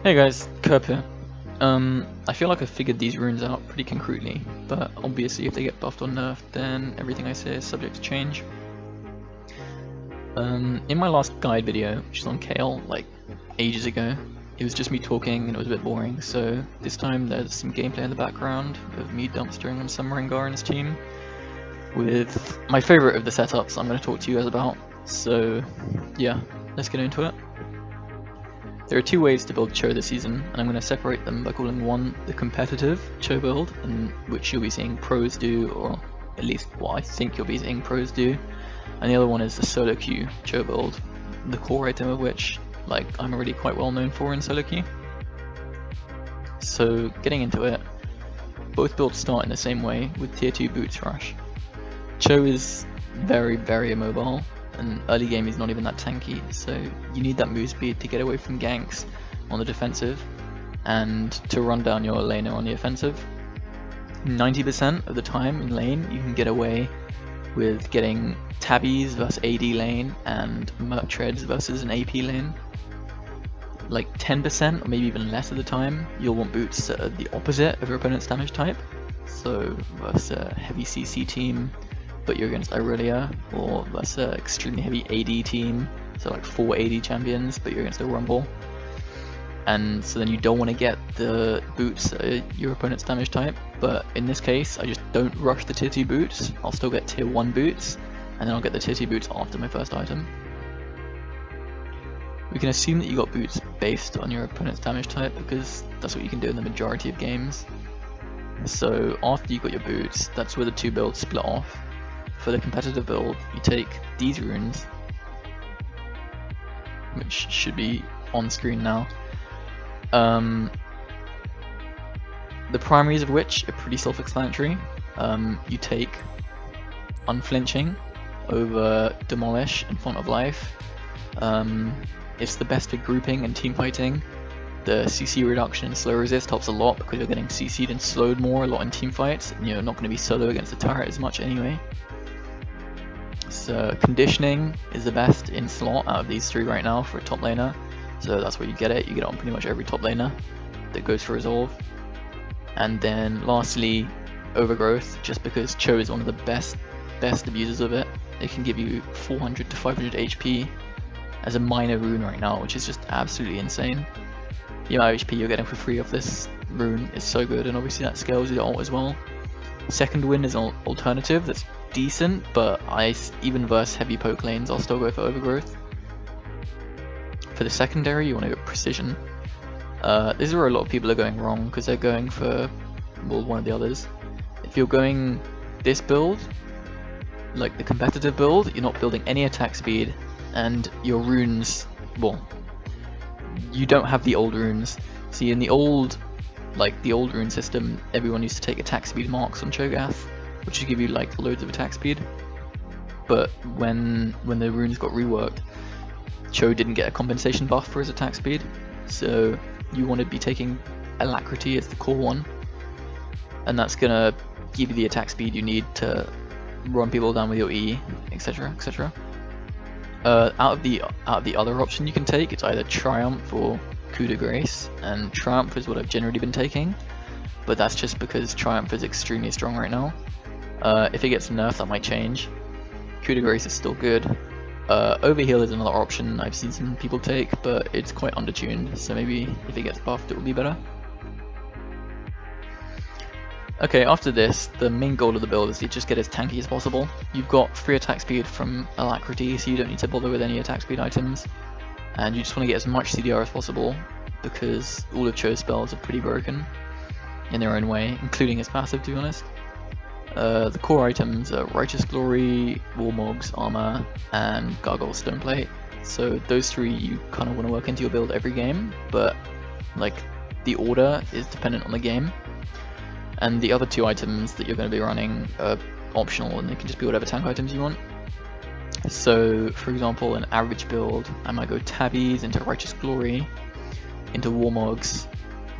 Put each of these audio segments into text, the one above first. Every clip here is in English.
Hey guys, Kerb here. I feel like I figured these runes out pretty concretely, but obviously if they get buffed or nerfed, then everything I say is subject to change. In my last guide video, which is on Kale, like ages ago, it was just me talking and it was a bit boring, so this time there's some gameplay in the background of me dumpstering on some Rengar and his team, with my favourite of the setups I'm going to talk to you guys about. So yeah, let's get into it. There are two ways to build Cho this season, and I'm going to separate them by calling one the competitive Cho build, in which you'll be seeing pros do, or at least what I think you'll be seeing pros do, and the other one is the solo queue Cho build, the core item of which, like, I'm already quite well known for in solo queue. So getting into it, both builds start in the same way with tier 2 boots rush. Cho is very immobile, and early game is not even that tanky, so you need that move speed to get away from ganks on the defensive and to run down your laner on the offensive. 90% of the time in lane you can get away with getting tabbies versus AD lane and merc treads versus an AP lane. Like 10% or maybe even less of the time you'll want boots that are the opposite of your opponent's damage type, so versus a heavy CC team but you're against Irelia, or that's an extremely heavy AD team, so like 4 AD champions, but you're against a Rumble. And so then you don't want to get the boots that are your opponent's damage type, but in this case I just don't rush the tier 2 boots, I'll still get tier 1 boots, and then I'll get the tier 2 boots after my first item. We can assume that you got boots based on your opponent's damage type, because that's what you can do in the majority of games. So after you got your boots, that's where the two builds split off. For the competitive build, you take these runes, which should be on screen now. The primaries of which are pretty self-explanatory. You take Unflinching over Demolish and Font of Life. It's the best for grouping and team fighting. The CC reduction and slow resist helps a lot because you're getting CC'd and slowed more a lot in team fights, and you're not going to be solo against the turret as much anyway. So conditioning is the best in slot out of these three right now for a top laner, so that's where you get it on pretty much every top laner that goes for resolve. And then lastly, overgrowth, just because Cho is one of the best abusers of it. It can give you 400 to 500 HP as a minor rune right now, which is just absolutely insane. The amount of HP you're getting for free off this rune is so good, and obviously that scales with your ult as well. Second wind is an alternative that's decent, but even versus heavy poke lanes I'll still go for overgrowth. For the secondary you want to go precision. This is where a lot of people are going wrong, because they're going for, well, one of the others. If you're going this build, like the competitive build, you're not building any attack speed, and your runes, well, you don't have the old runes. See, in the old rune system, everyone used to take attack speed marks on Cho'Gath, which would give you like loads of attack speed. But when the runes got reworked, Cho didn't get a compensation buff for his attack speed, so you want to be taking Alacrity as the core one, and that's gonna give you the attack speed you need to run people down with your E, etc, etc. Out of the other option you can take, it's either Triumph or Coup de Grace, and Triumph is what I've generally been taking, but that's just because Triumph is extremely strong right now. If it gets nerfed, that might change. Coup de Grace is still good. Overheal is another option I've seen some people take, but it's quite undertuned, so maybe if it gets buffed it will be better. Okay, after this, the main goal of the build is to just get as tanky as possible. You've got free attack speed from Alacrity, so you don't need to bother with any attack speed items. And you just want to get as much CDR as possible, because all of Cho's spells are pretty broken in their own way, including his passive, to be honest. The core items are Righteous Glory, Warmog's Armor, and Gargoyle's Stoneplate. So those three you kind of want to work into your build every game, but like the order is dependent on the game. And the other two items that you're going to be running are optional, and they can just be whatever tank items you want. So for example, an average build, I might go Tabbies into Righteous Glory, into Warmogs,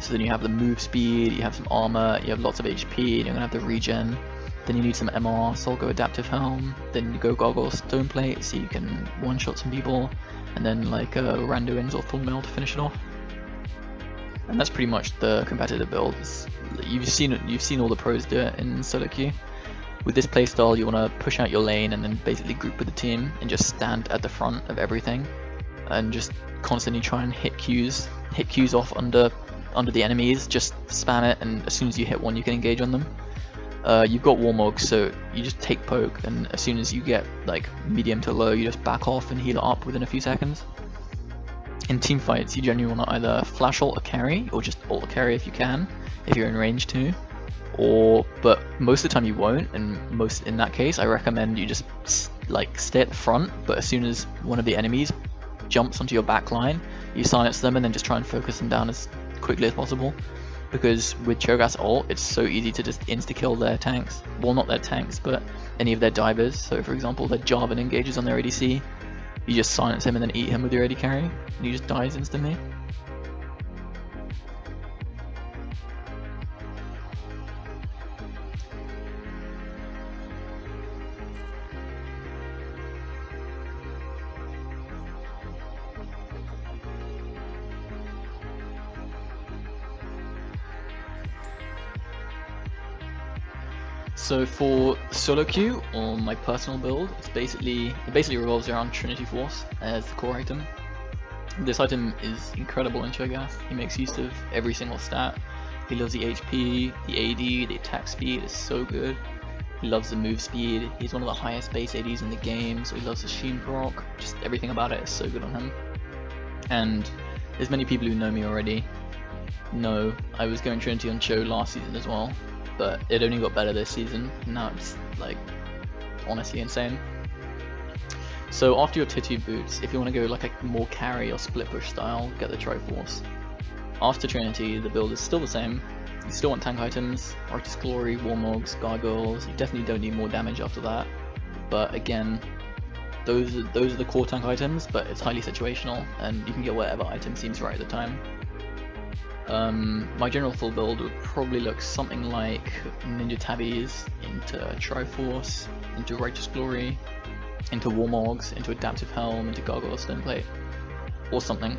so then you have the move speed, you have some armor, you have lots of HP, and you're going to have the regen. Then you need some MR, so I'll go Adaptive Helm. Then you go Goggles, Stoneplate, so you can one-shot some people. And then like Randuin's or Full Mail to finish it off. And that's pretty much the competitive builds. You've seen all the pros do it in solo queue. With this playstyle, you want to push out your lane and then basically group with the team and just stand at the front of everything, and just constantly try and hit Qs off under the enemies. Just spam it, and as soon as you hit one, you can engage on them. You've got Warmog, so you just take poke, and as soon as you get like medium to low, you just back off and heal it up within a few seconds. In team fights, you generally want to either flash ult a carry, or just ult a carry if you can, if you're in range too. But most of the time you won't, and in that case, I recommend you just like stay at the front. But as soon as one of the enemies jumps onto your back line, you silence them and then just try and focus them down as quickly as possible. Because with Cho'Gath's ult, it's so easy to just insta-kill their tanks. Well, not their tanks, but any of their divers. So for example, their Jarvan engages on their ADC. You just silence him and then eat him with your AD carry, and he just dies instantly. So for solo queue, or my personal build, it basically revolves around Trinity Force as the core item. This item is incredible in Cho'Gath. He makes use of every single stat. He loves the HP, the AD, the attack speed is so good. He loves the move speed. He's one of the highest base ADs in the game, so he loves the Sheen proc. Just everything about it is so good on him. And there's many people who know me already know I was going Trinity on Cho last season as well. But it only got better this season. Now it's like honestly insane. So after your tier 2 boots, if you want to go like a more carry or split push style, get the Triforce. After Trinity, the build is still the same. You still want tank items, Righteous Glory, Warmogs, Gargoyles. You definitely don't need more damage after that. But again, those are the core tank items, but it's highly situational, and you can get whatever item seems right at the time. My general full build would probably look something like Ninja Tabbies into Triforce, into Righteous Glory, into Warmogs, into Adaptive Helm, into Gargoyle Stoneplate, or something.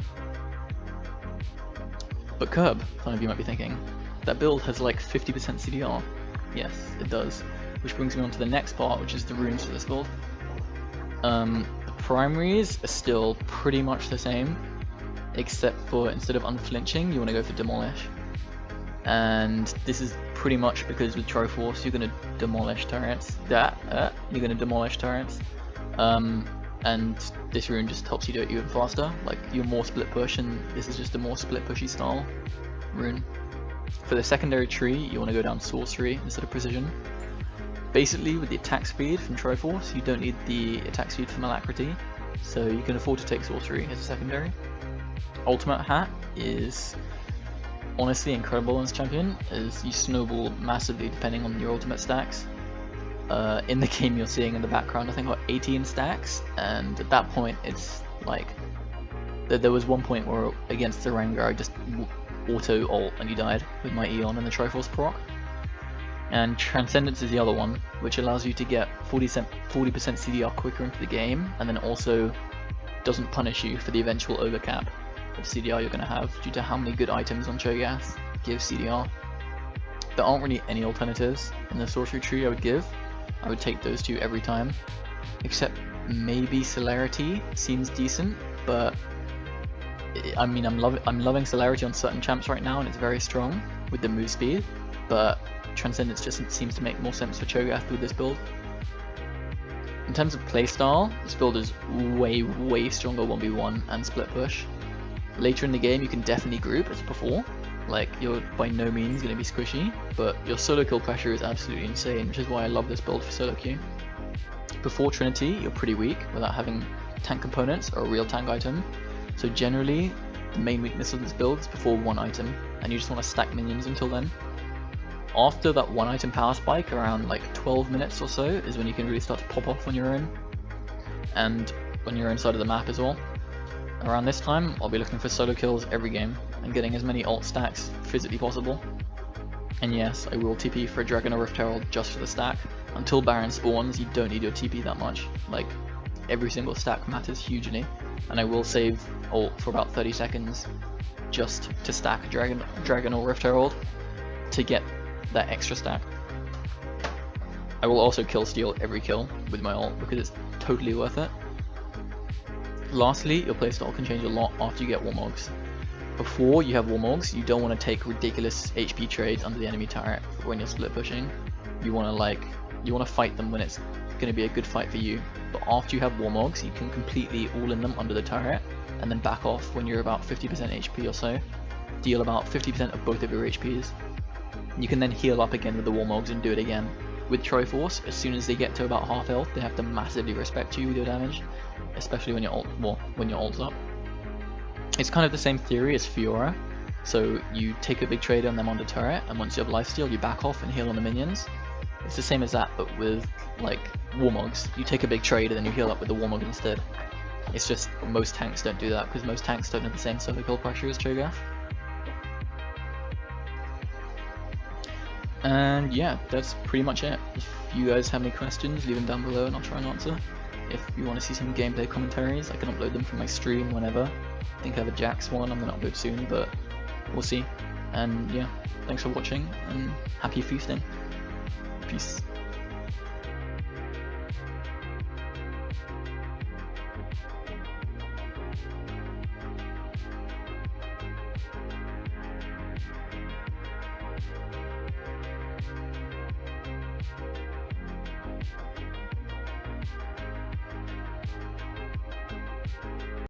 But Kerb, some of you might be thinking, that build has like 50% CDR. Yes, it does. Which brings me on to the next part, which is the runes for this build. The primaries are still pretty much the same, except for instead of unflinching, you want to go for demolish. And this is pretty much because with Triforce you're going to demolish turrets. You're going to demolish turrets. And this rune just helps you do it even faster. Like, you're more split push, and this is just a more split pushy style rune. For the secondary tree, you want to go down sorcery instead of precision. Basically, with the attack speed from Triforce, you don't need the attack speed from Alacrity, so you can afford to take sorcery as a secondary. Ultimate Hat is honestly incredible in this champion, as you snowball massively depending on your ultimate stacks. In the game you're seeing in the background, I think I've got 18 stacks, and at that point it's like, there was one point where against the Rengar I just auto ult and he died with my Eon and the Triforce proc. And Transcendence is the other one, which allows you to get 40% CDR quicker into the game, and then also doesn't punish you for the eventual overcap of CDR you're going to have due to how many good items on Cho'Gath give CDR. There aren't really any alternatives in the sorcery tree I would give. I would take those two every time, except maybe Celerity seems decent, but I mean I'm loving Celerity on certain champs right now, and it's very strong with the move speed, but Transcendence just seems to make more sense for Cho'Gath with this build. In terms of playstyle, this build is way stronger 1v1 and split push. Later in the game you can definitely group as before, like you're by no means going to be squishy, but your solo kill pressure is absolutely insane, which is why I love this build for solo queue. Before Trinity you're pretty weak without having tank components or a real tank item, so generally the main weakness of this build is before one item, and you just want to stack minions until then. After that one item power spike, around like 12 minutes or so, is when you can really start to pop off on your own, and when you're inside of the map as well. Around this time, I'll be looking for solo kills every game, and getting as many ult stacks physically possible. And yes, I will TP for a Dragon or Rift Herald just for the stack, until Baron spawns, you don't need your TP that much. Like, every single stack matters hugely, and I will save ult for about 30 seconds just to stack a Dragon or Rift Herald to get that extra stack. I will also kill steal every kill with my ult because it's totally worth it. Lastly, your playstyle can change a lot after you get Warmogs. Before you have Warmogs, you don't want to take ridiculous HP trades under the enemy turret when you're split pushing. You want to fight them when it's going to be a good fight for you. But after you have Warmogs, you can completely all in them under the turret and then back off when you're about 50% HP or so. Deal about 50% of both of your HPs. You can then heal up again with the Warmogs and do it again. With Triforce, as soon as they get to about half health, they have to massively respect you with your damage, especially when your ult's up. It's kind of the same theory as Fiora. So you take a big trade on them on the turret, and once you have lifesteal, you back off and heal on the minions. It's the same as that, but with like Warmogs. You take a big trade and then you heal up with the Warmog instead. It's just most tanks don't do that because most tanks don't have the same solo kill pressure as Cho'Gath. And yeah, that's pretty much it. If you guys have any questions, leave them down below and I'll try and answer. If you want to see some gameplay commentaries, I can upload them from my stream whenever. I think I have a Jax one I'm going to upload soon, but we'll see. And yeah, thanks for watching and happy feasting. Peace.